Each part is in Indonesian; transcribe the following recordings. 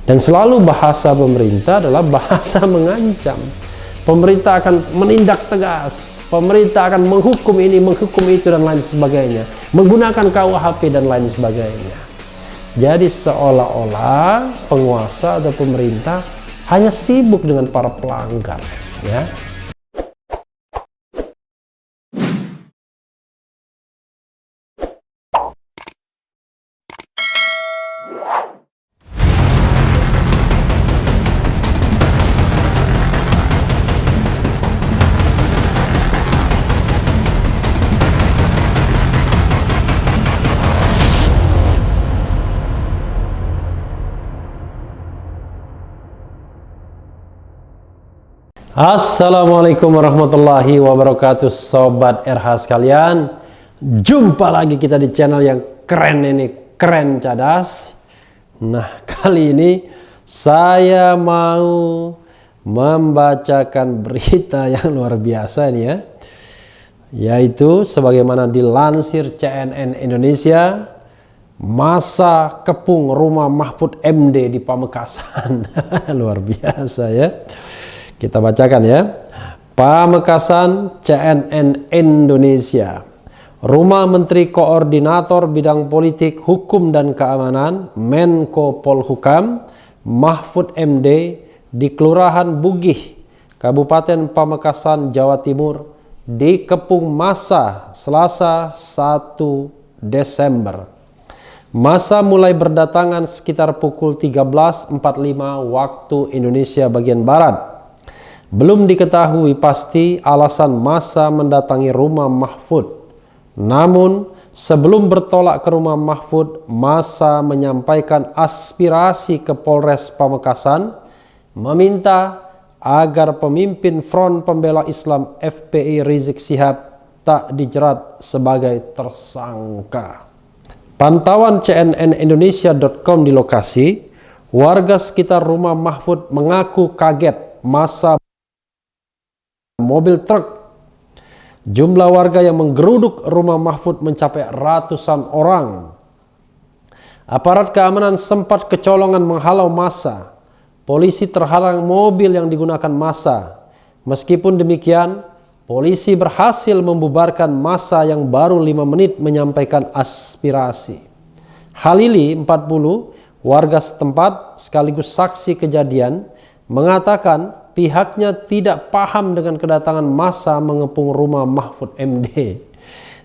Dan selalu bahasa pemerintah adalah bahasa mengancam. Pemerintah akan menindak tegas, pemerintah akan menghukum ini, menghukum itu, dan lain sebagainya, menggunakan KUHP dan lain sebagainya. Jadi seolah-olah penguasa atau pemerintah hanya sibuk dengan para pelanggar, ya. Assalamualaikum warahmatullahi wabarakatuh, Sobat RH sekalian. Jumpa lagi kita di channel yang keren ini, Keren Cadas. Nah, kali ini saya mau membacakan berita yang luar biasa ini ya, yaitu sebagaimana dilansir CNN Indonesia, masa kepung rumah Mahfud MD di Pamekasan. Luar biasa ya. Kita bacakan ya. Pamekasan, CNN Indonesia. Rumah Menteri Koordinator Bidang Politik, Hukum dan Keamanan, Menko Polhukam, Mahfud MD di Kelurahan Bugih, Kabupaten Pamekasan, Jawa Timur, dikepung massa Selasa 1 Desember. Massa mulai berdatangan sekitar pukul 13.45 waktu Indonesia bagian Barat. Belum diketahui pasti alasan massa mendatangi rumah Mahfud. Namun, sebelum bertolak ke rumah Mahfud, massa menyampaikan aspirasi ke Polres Pamekasan, meminta agar pemimpin Front Pembela Islam FPI Rizik Syihab tak dijerat sebagai tersangka. Pantauan cnnindonesia.com di lokasi, warga sekitar rumah Mahfud mengaku kaget massa mobil truk. Jumlah warga yang menggeruduk rumah Mahfud mencapai ratusan orang. Aparat keamanan sempat kecolongan menghalau massa. Polisi terhalang mobil yang digunakan massa. Meskipun demikian, polisi berhasil membubarkan massa yang baru 5 menit menyampaikan aspirasi. Halili, 40, warga setempat sekaligus saksi kejadian, mengatakan pihaknya tidak paham dengan kedatangan massa mengepung rumah Mahfud MD.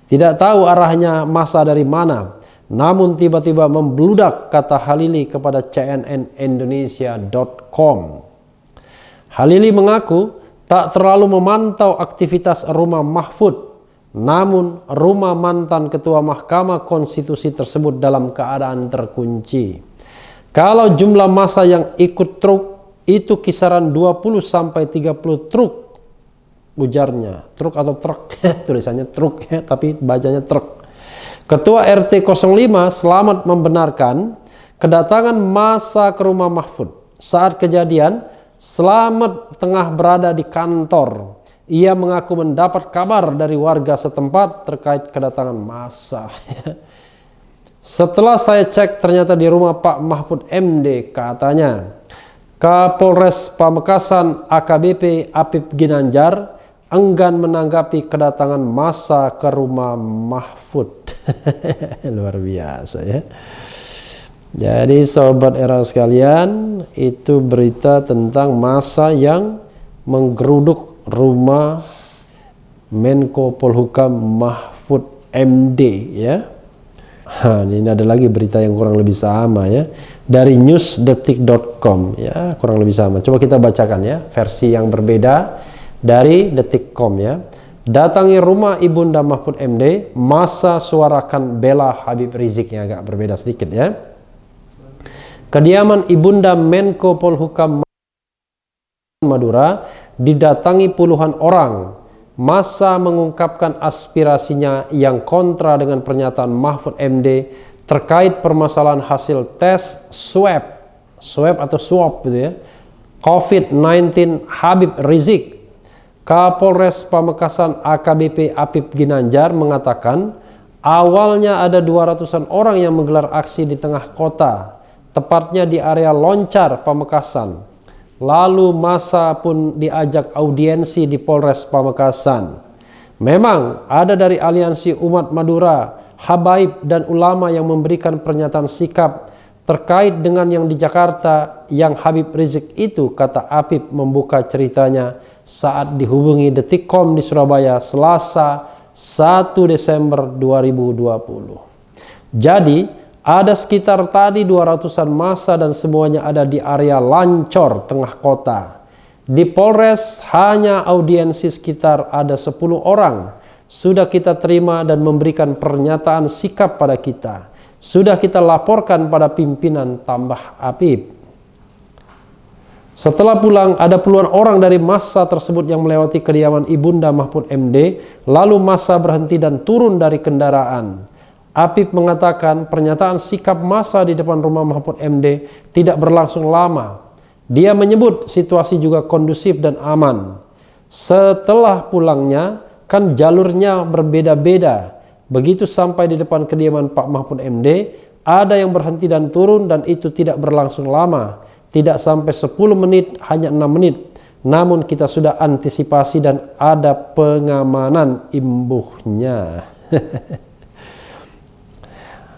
Tidak tahu arahnya massa dari mana, namun tiba-tiba membludak, kata Halili kepada cnnindonesia.com. Halili mengaku tak terlalu memantau aktivitas rumah Mahfud, namun rumah mantan Ketua Mahkamah Konstitusi tersebut dalam keadaan terkunci. Kalau jumlah massa yang ikut truk itu kisaran 20-30 truk, ujarnya. Truk atau truk, tulisannya truk ya, tapi bacanya truk. Ketua RT 05 Selamat membenarkan kedatangan massa ke rumah Mahfud. Saat kejadian, Selamat tengah berada di kantor. Ia mengaku mendapat kabar dari warga setempat terkait kedatangan massa. Setelah saya cek, ternyata di rumah Pak Mahfud MD, katanya. Kapolres Pamekasan AKBP Apip Ginanjar enggan menanggapi kedatangan massa ke rumah Mahfud. Luar biasa ya. Jadi Sobat Era sekalian, itu berita tentang massa yang menggeruduk rumah Menko Polhukam Mahfud MD ya. Ini ada lagi berita yang kurang lebih sama ya, dari newsdetik.com ya, kurang lebih sama. Coba kita bacakan ya, versi yang berbeda dari detik.com ya. Datangi rumah Ibunda Mahfud MD, massa suarakan bela Habib Rizik, yang agak berbeda sedikit ya. Kediaman Ibunda Menko Polhukam Madura didatangi puluhan orang. Massa mengungkapkan aspirasinya yang kontra dengan pernyataan Mahfud MD terkait permasalahan hasil tes swab atau swab gitu ya, COVID-19 Habib Rizik. Kapolres Pamekasan AKBP Apip Ginanjar mengatakan awalnya ada 200-an orang yang menggelar aksi di tengah kota, tepatnya di area Loncar, Pamekasan. Lalu massa pun diajak audiensi di Polres Pamekasan. Memang ada dari aliansi umat Madura, habaib dan ulama yang memberikan pernyataan sikap terkait dengan yang di Jakarta yang Habib Rizik itu, kata Apip membuka ceritanya saat dihubungi Detikcom di Surabaya Selasa 1 Desember 2020. Jadi ada sekitar tadi 200-an massa dan semuanya ada di area Lancor, tengah kota. Di Polres hanya audiensi sekitar ada 10 orang. Sudah kita terima dan memberikan pernyataan sikap pada kita. Sudah kita laporkan pada pimpinan, tambah Apip. Setelah pulang ada puluhan orang dari massa tersebut yang melewati kediaman Ibunda Mahfud MD. Lalu massa berhenti dan turun dari kendaraan. Apip mengatakan pernyataan sikap massa di depan rumah Mahfud MD tidak berlangsung lama. Dia menyebut situasi juga kondusif dan aman. Setelah pulangnya, kan jalurnya berbeda-beda. Begitu sampai di depan kediaman Pak Mahfud MD, ada yang berhenti dan turun dan itu tidak berlangsung lama. Tidak sampai 10 menit, hanya 6 menit. Namun kita sudah antisipasi dan ada pengamanan imbuhnya.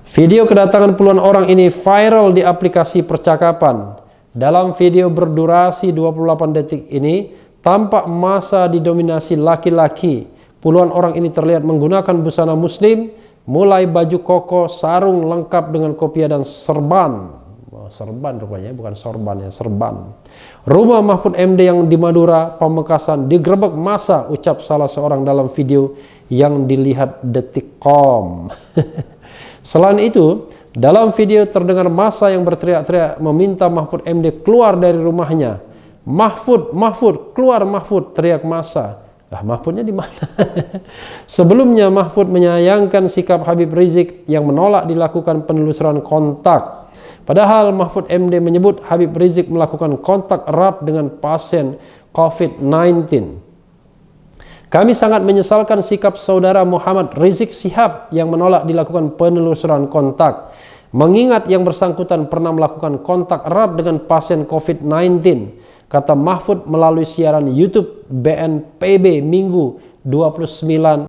Video kedatangan puluhan orang ini viral di aplikasi percakapan. Dalam video berdurasi 28 detik ini, tampak massa didominasi laki-laki. Puluhan orang ini terlihat menggunakan busana muslim, mulai baju koko, sarung lengkap dengan kopiah dan serban. Serban rupanya, bukan sorban ya, serban. Rumah Mahfud MD yang di Madura, Pamekasan digerebek massa, ucap salah seorang dalam video yang dilihat Detikcom. Selain itu, dalam video terdengar massa yang berteriak-teriak meminta Mahfud MD keluar dari rumahnya. Mahfud, Mahfud, keluar Mahfud, teriak massa. Lah, Mahfudnya di mana? Sebelumnya Mahfud menyayangkan sikap Habib Rizik yang menolak dilakukan penelusuran kontak. Padahal Mahfud MD menyebut Habib Rizik melakukan kontak erat dengan pasien COVID-19. Kami sangat menyesalkan sikap saudara Muhammad Rizik Syihab yang menolak dilakukan penelusuran kontak. Mengingat yang bersangkutan pernah melakukan kontak erat dengan pasien COVID-19, kata Mahfud melalui siaran YouTube BNPB Minggu 29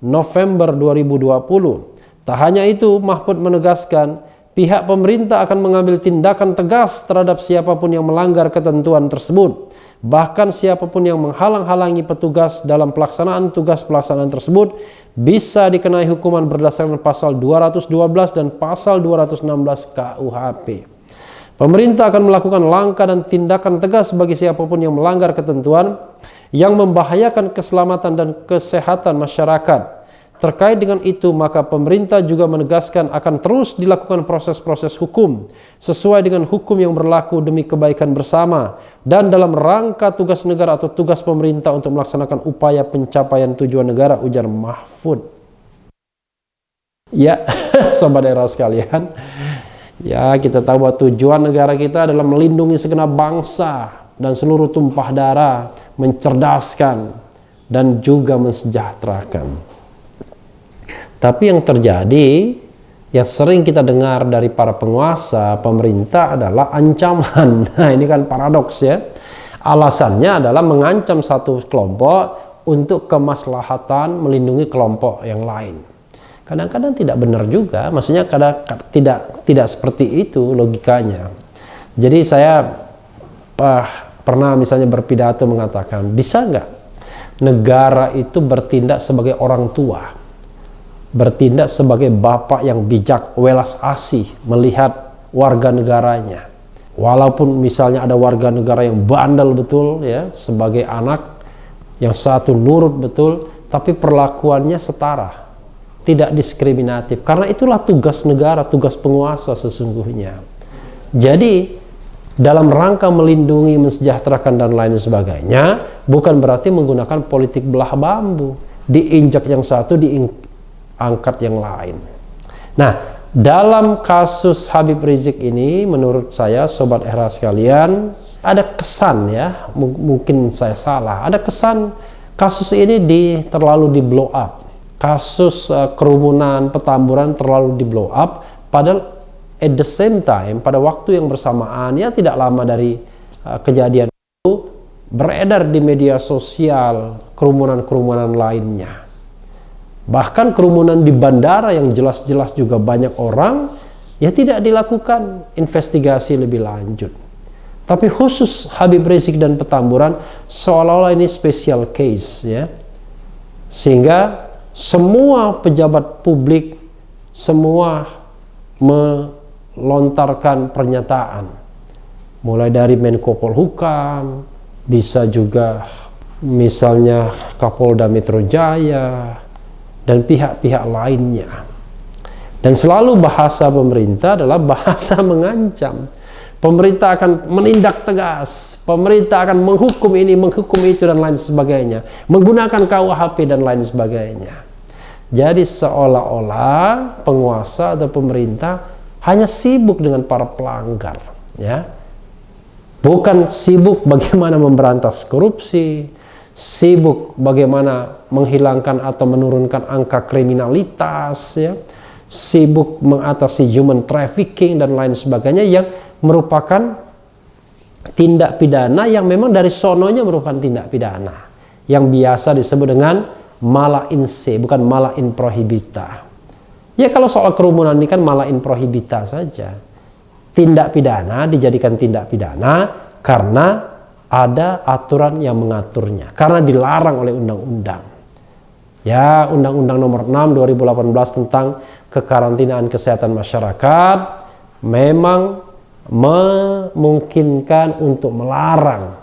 November 2020. Tak hanya itu, Mahfud menegaskan pihak pemerintah akan mengambil tindakan tegas terhadap siapapun yang melanggar ketentuan tersebut. Bahkan siapapun yang menghalang-halangi petugas dalam pelaksanaan tugas pelaksanaan tersebut bisa dikenai hukuman berdasarkan pasal 212 dan pasal 216 KUHP. Pemerintah akan melakukan langkah dan tindakan tegas bagi siapapun yang melanggar ketentuan yang membahayakan keselamatan dan kesehatan masyarakat. Terkait dengan itu, maka pemerintah juga menegaskan akan terus dilakukan proses-proses hukum sesuai dengan hukum yang berlaku demi kebaikan bersama dan dalam rangka tugas negara atau tugas pemerintah untuk melaksanakan upaya pencapaian tujuan negara, ujar Mahfud. Ya, sobat era sekalian, ya kita tahu bahwa tujuan negara kita adalah melindungi segenap bangsa dan seluruh tumpah darah, mencerdaskan dan juga mensejahterakan. Tapi yang terjadi, yang sering kita dengar dari para penguasa, pemerintah adalah ancaman. Nah, ini kan paradoks ya. Alasannya adalah mengancam satu kelompok untuk kemaslahatan melindungi kelompok yang lain. Kadang-kadang tidak benar juga, maksudnya kadang tidak seperti itu logikanya. Jadi saya pernah misalnya berpidato mengatakan, bisa nggak negara itu bertindak sebagai orang tua? Bertindak sebagai bapak yang bijak, welas asih melihat warga negaranya. Walaupun misalnya ada warga negara yang bandel betul ya, sebagai anak, yang satu nurut betul, tapi perlakuannya setara, tidak diskriminatif. Karena itulah tugas negara, tugas penguasa sesungguhnya. Jadi dalam rangka melindungi, mensejahterakan dan lain sebagainya, bukan berarti menggunakan politik belah bambu, diinjak yang satu, angkat yang lain. Nah, dalam kasus Habib Rizik ini, menurut saya, sobat era sekalian, ada kesan ya, mungkin saya salah, ada kesan kasus ini terlalu di blow up. Kasus kerumunan Petamburan terlalu di blow up, padahal at the same time, pada waktu yang bersamaan, ya tidak lama dari kejadian itu, beredar di media sosial kerumunan-kerumunan lainnya. Bahkan kerumunan di bandara yang jelas-jelas juga banyak orang, ya tidak dilakukan investigasi lebih lanjut. Tapi khusus Habib Rizik dan Petamburan seolah-olah ini special case, ya. Sehingga semua pejabat publik semua melontarkan pernyataan, mulai dari Menko Polhukam, bisa juga misalnya Kapolda Metro Jaya dan pihak-pihak lainnya. Dan selalu bahasa pemerintah adalah bahasa mengancam. Pemerintah akan menindak tegas, pemerintah akan menghukum ini, menghukum itu, dan lain sebagainya, menggunakan KUHP dan lain sebagainya. Jadi seolah-olah penguasa atau pemerintah hanya sibuk dengan para pelanggar, ya. Bukan sibuk bagaimana memberantas korupsi, sibuk bagaimana menghilangkan atau menurunkan angka kriminalitas, ya. Sibuk mengatasi human trafficking dan lain sebagainya yang merupakan tindak pidana yang memang dari sononya merupakan tindak pidana yang biasa disebut dengan mala in se, bukan mala in prohibita. Ya kalau soal kerumunan ini kan mala in prohibita saja. Tindak pidana dijadikan tindak pidana karena ada aturan yang mengaturnya, karena dilarang oleh undang-undang. Ya, Undang-Undang Nomor 6 2018 tentang kekarantinaan kesehatan masyarakat memang memungkinkan untuk melarang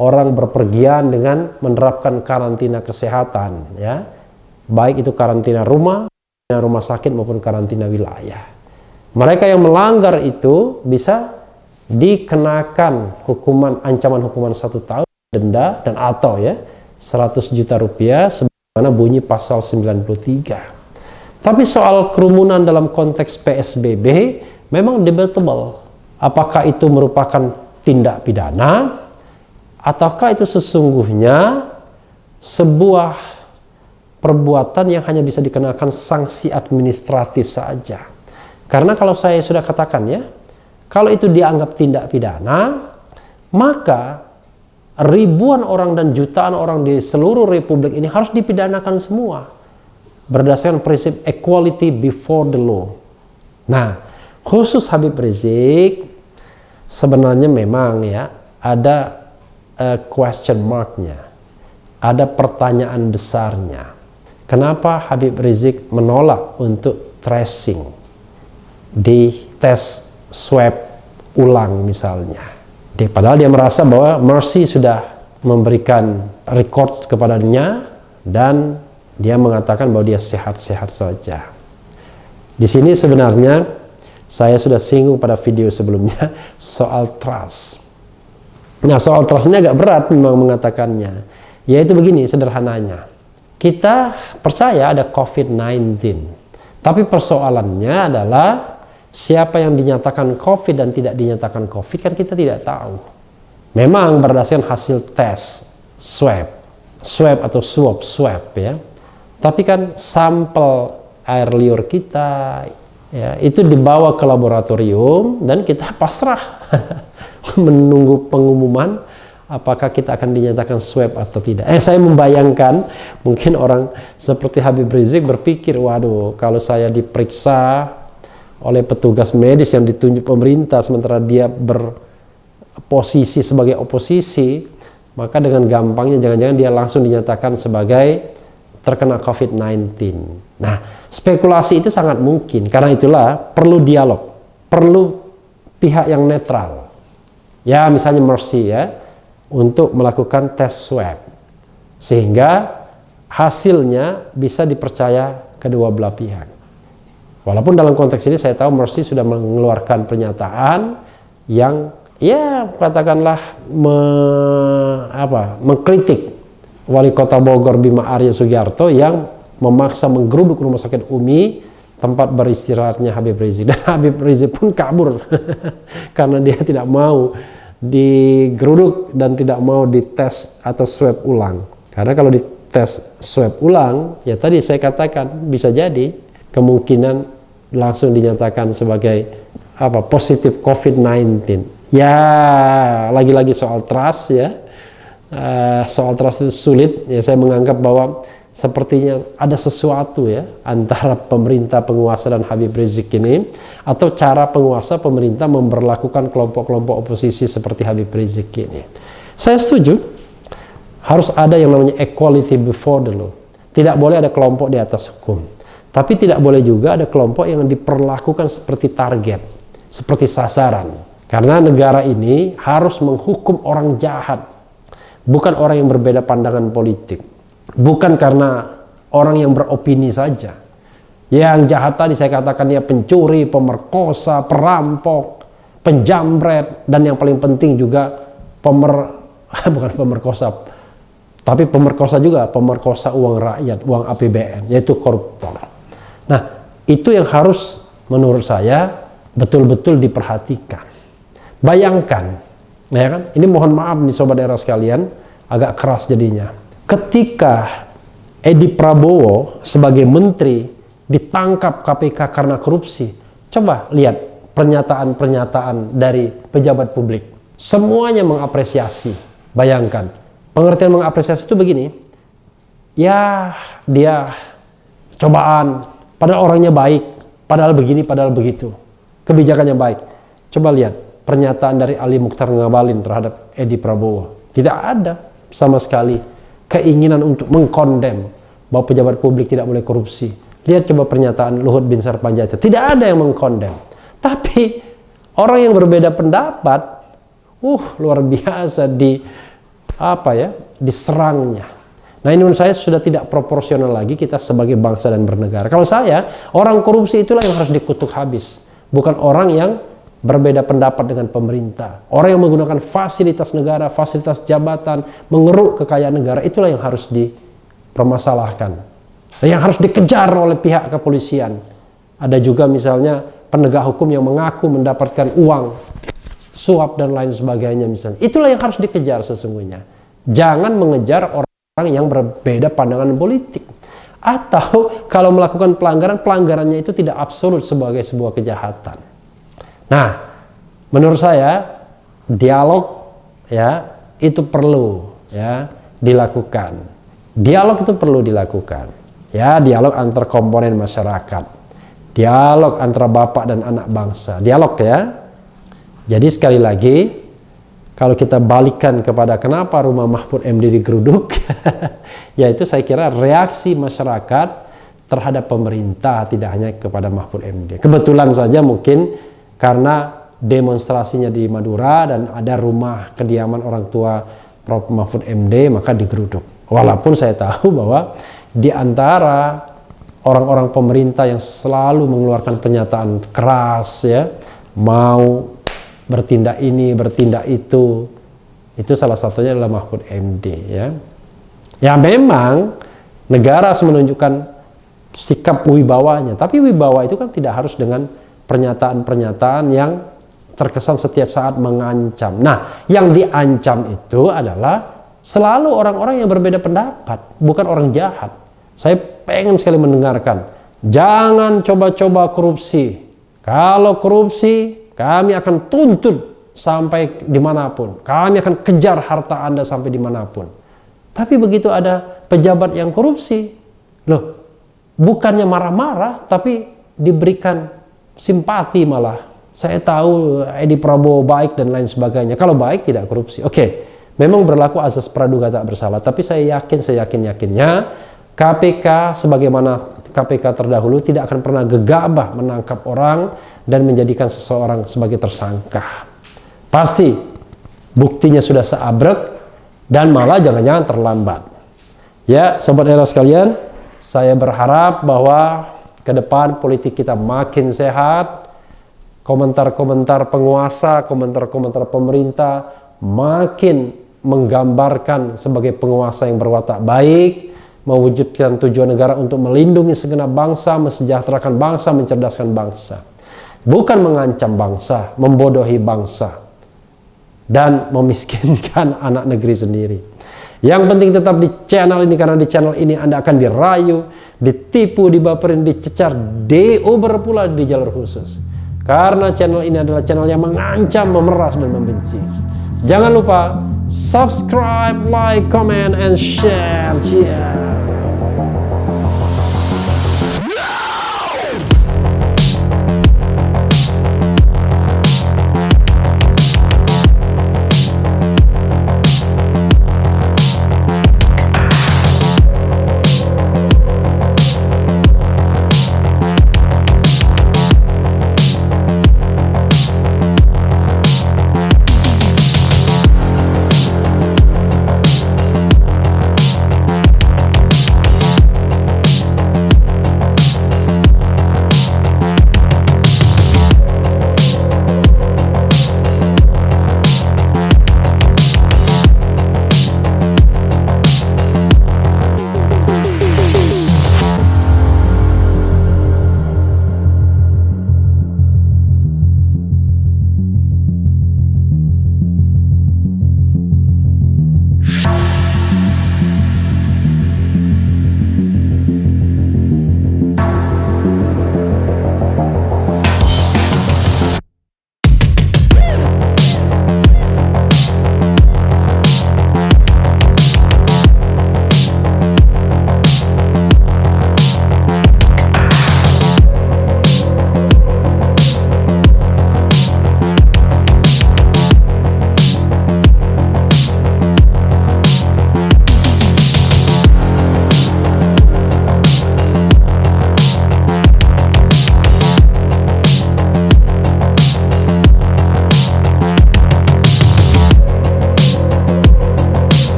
orang berpergian dengan menerapkan karantina kesehatan, ya, baik itu karantina rumah sakit maupun karantina wilayah. Mereka yang melanggar itu bisa dikenakan ancaman hukuman 1 tahun, denda, dan atau 100 juta rupiah sebagaimana bunyi pasal 93. Tapi soal kerumunan dalam konteks PSBB memang debatable. Apakah itu merupakan tindak pidana ataukah itu sesungguhnya sebuah perbuatan yang hanya bisa dikenakan sanksi administratif saja. Karena kalau saya sudah katakan, ya, kalau itu dianggap tindak pidana, maka ribuan orang dan jutaan orang di seluruh republik ini harus dipidanakan semua berdasarkan prinsip equality before the law. Nah, khusus Habib Rizik sebenarnya memang, ya, ada question mark-nya, ada pertanyaan besarnya. Kenapa Habib Rizik menolak untuk tracing di tes swab ulang misalnya? Padahal dia merasa bahwa Mercy sudah memberikan record kepadanya dan dia mengatakan bahwa dia sehat-sehat saja. Di sini sebenarnya saya sudah singgung pada video sebelumnya soal trust. Nah, soal trust ini agak berat memang mengatakannya. Yaitu begini sederhananya. Kita percaya ada COVID-19. Tapi persoalannya adalah siapa yang dinyatakan COVID dan tidak dinyatakan COVID kan kita tidak tahu. Memang berdasarkan hasil tes swab atau swab, ya. Tapi kan sampel air liur kita, ya, itu dibawa ke laboratorium dan kita pasrah menunggu pengumuman apakah kita akan dinyatakan swab atau tidak. Saya membayangkan mungkin orang seperti Habib Rizik berpikir, waduh, kalau saya diperiksa oleh petugas medis yang ditunjuk pemerintah sementara dia berposisi sebagai oposisi, maka dengan gampangnya jangan-jangan dia langsung dinyatakan sebagai terkena COVID-19. Nah, spekulasi itu sangat mungkin. Karena itulah perlu dialog, perlu pihak yang netral. Ya, misalnya Mercy, ya, untuk melakukan tes swab sehingga hasilnya bisa dipercaya kedua belah pihak. Walaupun dalam konteks ini saya tahu Mercy sudah mengeluarkan pernyataan yang, ya, katakanlah mengkritik Wali Kota Bogor Bima Arya Sugiarto yang memaksa menggeruduk Rumah Sakit Umi tempat beristirahatnya Habib Rizik, dan Habib Rizik pun kabur karena dia tidak mau digeruduk dan tidak mau dites atau swab ulang. Karena kalau dites swab ulang, ya tadi saya katakan bisa jadi kemungkinan langsung dinyatakan sebagai positif COVID-19. Ya, lagi-lagi soal trust ya. Soal trust itu sulit ya. Saya menganggap bahwa sepertinya ada sesuatu ya antara pemerintah penguasa dan Habib Rizik ini, atau cara penguasa pemerintah memperlakukan kelompok-kelompok oposisi seperti Habib Rizik ini. Saya setuju, harus ada yang namanya equality before the law. Tidak boleh ada kelompok di atas hukum. Tapi tidak boleh juga ada kelompok yang diperlakukan seperti target, seperti sasaran. Karena negara ini harus menghukum orang jahat, bukan orang yang berbeda pandangan politik. Bukan karena orang yang beropini saja. Yang jahat tadi saya katakan dia pencuri, pemerkosa, perampok, penjamret, dan yang paling penting juga bukan pemerkosa, tapi pemerkosa juga, pemerkosa uang rakyat, uang APBN, yaitu koruptor. Nah, itu yang harus menurut saya betul-betul diperhatikan. Bayangkan, ya kan? Ini mohon maaf nih sobat daerah sekalian, agak keras jadinya. Ketika Edi Prabowo sebagai menteri ditangkap KPK karena korupsi, coba lihat pernyataan-pernyataan dari pejabat publik. Semuanya mengapresiasi. Bayangkan, pengertian mengapresiasi itu begini, ya dia cobaan, padahal orangnya baik, padahal begini, padahal begitu, kebijakannya baik. Coba lihat pernyataan dari Ali Mukhtar Ngabalin terhadap Edi Prabowo. Tidak ada sama sekali keinginan untuk mengkondem bahwa pejabat publik tidak boleh korupsi. Lihat coba pernyataan Luhut Bin Sarpanjaitan, tidak ada yang mengkondem. Tapi orang yang berbeda pendapat, luar biasa diserangnya. Nah, ini menurut saya sudah tidak proporsional lagi kita sebagai bangsa dan bernegara. Kalau saya, orang korupsi itulah yang harus dikutuk habis, bukan orang yang berbeda pendapat dengan pemerintah. Orang yang menggunakan fasilitas negara, fasilitas jabatan, mengeruk kekayaan negara, itulah yang harus dipermasalahkan, yang harus dikejar oleh pihak kepolisian. Ada juga misalnya penegak hukum yang mengaku mendapatkan uang suap dan lain sebagainya misalnya. Itulah yang harus dikejar sesungguhnya. Jangan mengejar orang yang berbeda pandangan politik. Atau kalau melakukan pelanggaran, pelanggarannya itu tidak absolut sebagai sebuah kejahatan. Nah, menurut saya dialog ya itu perlu ya dilakukan. Dialog itu perlu dilakukan. Ya, dialog antar komponen masyarakat. Dialog antara bapak dan anak bangsa. Dialog ya. Jadi sekali lagi, kalau kita balikan kepada kenapa rumah Mahfud MD digeruduk, yaitu saya kira reaksi masyarakat terhadap pemerintah, tidak hanya kepada Mahfud MD. Kebetulan saja mungkin karena demonstrasinya di Madura dan ada rumah kediaman orang tua Prof. Mahfud MD, maka digeruduk. Walaupun saya tahu bahwa di antara orang-orang pemerintah yang selalu mengeluarkan pernyataan keras ya, mau bertindak ini, bertindak itu salah satunya adalah Mahfud MD ya. Ya memang negara harus menunjukkan sikap wibawanya, tapi wibawa itu kan tidak harus dengan pernyataan-pernyataan yang terkesan setiap saat mengancam. Nah, yang diancam itu adalah selalu orang-orang yang berbeda pendapat, bukan orang jahat. Saya pengen sekali mendengarkan, jangan coba-coba korupsi. Kalau korupsi, kami akan tuntut sampai dimanapun. Kami akan kejar harta Anda sampai dimanapun. Tapi begitu ada pejabat yang korupsi, loh, bukannya marah-marah, tapi diberikan simpati malah. Saya tahu Edi Prabowo baik dan lain sebagainya. Kalau baik tidak korupsi. Oke, memang berlaku azas praduga tak bersalah. Tapi saya yakinnya KPK sebagaimana KPK terdahulu tidak akan pernah gegabah menangkap orang dan menjadikan seseorang sebagai tersangka. Pasti buktinya sudah seabrek dan malah jangan-jangan terlambat. Ya, sobat era sekalian, saya berharap bahwa ke depan politik kita makin sehat, komentar-komentar penguasa, komentar-komentar pemerintah makin menggambarkan sebagai penguasa yang berwatak baik, mewujudkan tujuan negara untuk melindungi segenap bangsa, mensejahterakan bangsa, mencerdaskan bangsa. Bukan mengancam bangsa, membodohi bangsa, dan memiskinkan anak negeri sendiri. Yang penting tetap di channel ini, karena di channel ini Anda akan dirayu, ditipu, dibaperin, dicecar, dioper pula di jalur khusus. Karena channel ini adalah channel yang mengancam, memeras, dan membenci. Jangan lupa subscribe, like, comment, and share. Cheers.